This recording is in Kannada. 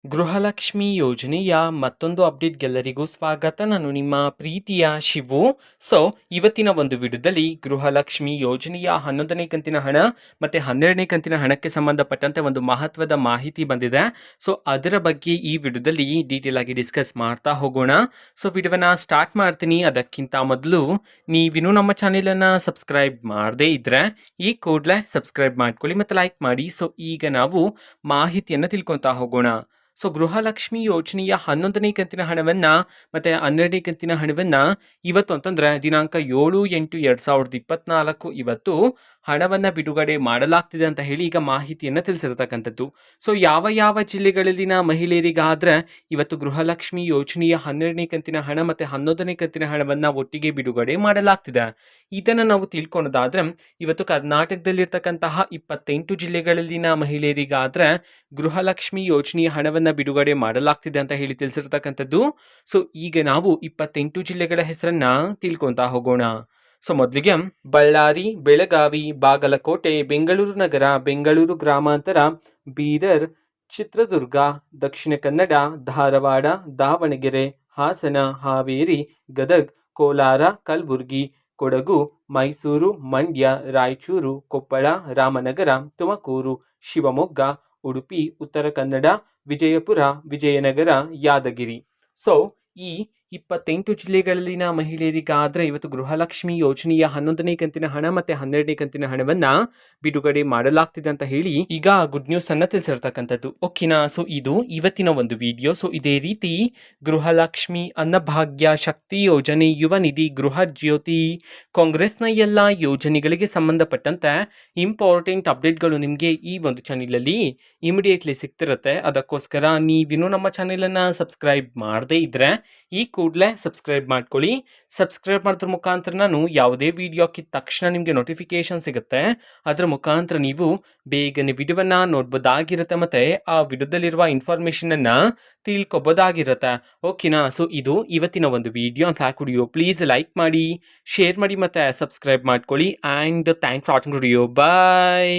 ಗೃಹಲಕ್ಷ್ಮಿ ಯೋಜನೆಯ ಮತ್ತೊಂದು ಅಪ್ಡೇಟ್ಗೆಲ್ಲರಿಗೂ ಸ್ವಾಗತ. ನಾನು ನಿಮ್ಮ ಪ್ರೀತಿಯ ಶಿವು. ಇವತ್ತಿನ ಒಂದು ವಿಡಿಯೋದಲ್ಲಿ ಗೃಹಲಕ್ಷ್ಮಿ ಯೋಜನೆಯ 11ನೇ ಕಂತಿನ ಹಣ ಮತ್ತು 12ನೇ ಕಂತಿನ ಹಣಕ್ಕೆ ಸಂಬಂಧಪಟ್ಟಂತೆ ಒಂದು ಮಹತ್ವದ ಮಾಹಿತಿ ಬಂದಿದೆ. ಅದರ ಬಗ್ಗೆ ಈ ವಿಡಿಯೋದಲ್ಲಿ ಡೀಟೇಲ್ ಆಗಿ ಡಿಸ್ಕಸ್ ಮಾಡ್ತಾ ಹೋಗೋಣ. ವಿಡಿಯೋನ ಸ್ಟಾರ್ಟ್ ಮಾಡ್ತೀನಿ. ಅದಕ್ಕಿಂತ ಮೊದಲು ನೀವಿನ್ನೂ ನಮ್ಮ ಚಾನೆಲನ್ನು ಸಬ್ಸ್ಕ್ರೈಬ್ ಮಾಡದೇ ಇದ್ದರೆ ಈ ಕೂಡಲೇ ಸಬ್ಸ್ಕ್ರೈಬ್ ಮಾಡ್ಕೊಳ್ಳಿ ಮತ್ತು ಲೈಕ್ ಮಾಡಿ. ಈಗ ನಾವು ಮಾಹಿತಿಯನ್ನು ತಿಳ್ಕೊತಾ ಹೋಗೋಣ. ಗೃಹಲಕ್ಷ್ಮಿ ಯೋಜನೆಯ 11ನೇ ಕಂತಿನ ಹಣವನ್ನು ಮತ್ತು 12ನೇ ಕಂತಿನ ಹಣವನ್ನು ಇವತ್ತು ಅಂತಂದರೆ ದಿನಾಂಕ 7/8/2024 ಇವತ್ತು ಹಣವನ್ನು ಬಿಡುಗಡೆ ಮಾಡಲಾಗ್ತಿದೆ ಅಂತ ಹೇಳಿ ಈಗ ಮಾಹಿತಿಯನ್ನು ತಿಳಿಸಿರ್ತಕ್ಕಂಥದ್ದು. ಯಾವ ಯಾವ ಜಿಲ್ಲೆಗಳಲ್ಲಿನ ಮಹಿಳೆಯರಿಗಾದರೆ ಇವತ್ತು ಗೃಹಲಕ್ಷ್ಮಿ ಯೋಜನೆಯ 12ನೇ ಕಂತಿನ ಹಣ ಮತ್ತು 11ನೇ ಕಂತಿನ ಹಣವನ್ನು ಒಟ್ಟಿಗೆ ಬಿಡುಗಡೆ ಮಾಡಲಾಗ್ತಿದೆ. ಇದನ್ನು ನಾವು ತಿಳ್ಕೊಳೋದಾದ್ರೆ ಇವತ್ತು ಕರ್ನಾಟಕದಲ್ಲಿರ್ತಕ್ಕಂತಹ 28 ಜಿಲ್ಲೆಗಳಲ್ಲಿನ ಮಹಿಳೆಯರಿಗಾದರೆ ಗೃಹಲಕ್ಷ್ಮಿ ಯೋಜನೆಯ ಹಣವನ್ನು ಬಿಡುಗಡೆ ಮಾಡಲಾಗ್ತಿದೆ ಅಂತ ಹೇಳಿ ತಿಳಿಸಿರ್ತಕ್ಕಂಥದ್ದು. ಈಗ ನಾವು 28 ಜಿಲ್ಲೆಗಳ ಹೆಸರನ್ನ ತಿಳ್ಕೊತಾ ಹೋಗೋಣ. ಮೊದಲಿಗೆ ಬಳ್ಳಾರಿ, ಬೆಳಗಾವಿ, ಬಾಗಲಕೋಟೆ, ಬೆಂಗಳೂರು ನಗರ, ಬೆಂಗಳೂರು ಗ್ರಾಮಾಂತರ, ಬೀದರ್, ಚಿತ್ರದುರ್ಗ, ದಕ್ಷಿಣ ಕನ್ನಡ, ಧಾರವಾಡ, ದಾವಣಗೆರೆ, ಹಾಸನ, ಹಾವೇರಿ, ಗದಗ್, ಕೋಲಾರ, ಕಲಬುರಗಿ, ಕೊಡಗು, ಮೈಸೂರು, ಮಂಡ್ಯ, ರಾಯಚೂರು, ಕೊಪ್ಪಳ, ರಾಮನಗರ, ತುಮಕೂರು, ಶಿವಮೊಗ್ಗ, ಉಡುಪಿ, ಉತ್ತರ ಕನ್ನಡ, ವಿಜಯಪುರ, ವಿಜಯನಗರ, ಯಾದಗಿರಿ. ಈ 28 ಜಿಲ್ಲೆಗಳಲ್ಲಿನ ಮಹಿಳೆಯರಿಗಾದರೆ ಇವತ್ತು ಗೃಹಲಕ್ಷ್ಮಿ ಯೋಜನೆಯ 11ನೇ ಕಂತಿನ ಹಣ ಮತ್ತು 12ನೇ ಕಂತಿನ ಹಣವನ್ನು ಬಿಡುಗಡೆ ಮಾಡಲಾಗ್ತಿದೆ ಅಂತ ಹೇಳಿ ಈಗ ಗುಡ್ ನ್ಯೂಸ್ ಅನ್ನು ತಿಳಿಸಿರ್ತಕ್ಕಂಥದ್ದು. ಓಕೆನಾ? ಇದು ಇವತ್ತಿನ ಒಂದು ವಿಡಿಯೋ. ಇದೇ ರೀತಿ ಗೃಹಲಕ್ಷ್ಮಿ, ಅನ್ನಭಾಗ್ಯ, ಶಕ್ತಿ ಯೋಜನೆ, ಯುವ ನಿಧಿ, ಗೃಹ ಜ್ಯೋತಿ, ಕಾಂಗ್ರೆಸ್ನ ಎಲ್ಲ ಯೋಜನೆಗಳಿಗೆ ಸಂಬಂಧಪಟ್ಟಂತೆ ಇಂಪಾರ್ಟೆಂಟ್ ಅಪ್ಡೇಟ್ಗಳು ನಿಮಗೆ ಈ ಒಂದು ಚಾನೆಲಲ್ಲಿ ಇಮಿಡಿಯೇಟ್ಲಿ ಸಿಗ್ತಿರುತ್ತೆ. ಅದಕ್ಕೋಸ್ಕರ ನೀವಿನ್ನೂ ನಮ್ಮ ಚಾನೆಲನ್ನು ಸಬ್ಸ್ಕ್ರೈಬ್ ಮಾಡದೇ ಇದ್ದರೆ ಈ ಕೂಡಲೇ ಸಬ್ಸ್ಕ್ರೈಬ್ ಮಾಡ್ಕೊಳ್ಳಿ. ಸಬ್ಸ್ಕ್ರೈಬ್ ಮಾಡೋದ್ರ ಮುಖಾಂತರ ನಾನು ಯಾವುದೇ ವಿಡಿಯೋ ಹಾಕಿದ ತಕ್ಷಣ ನಿಮಗೆ ನೋಟಿಫಿಕೇಶನ್ ಸಿಗುತ್ತೆ. ಅದರ ಮುಖಾಂತರ ನೀವು ಬೇಗನೆ ವಿಡಿಯೋವನ್ನು ನೋಡ್ಬೋದಾಗಿರುತ್ತೆ ಮತ್ತು ಆ ವಿಡಿಯೋದಲ್ಲಿರುವ ಇನ್ಫಾರ್ಮೇಷನನ್ನು ತಿಳ್ಕೊಬೋದಾಗಿರುತ್ತೆ. ಓಕೆನಾ? ಇದು ಇವತ್ತಿನ ಒಂದು ವಿಡಿಯೋ ಅಂತ ವಿಡಿಯೋ ಪ್ಲೀಸ್ ಲೈಕ್ ಮಾಡಿ, ಶೇರ್ ಮಾಡಿ ಮತ್ತು ಸಬ್ಸ್ಕ್ರೈಬ್ ಮಾಡ್ಕೊಳ್ಳಿ. And thanks for watching video. Bye.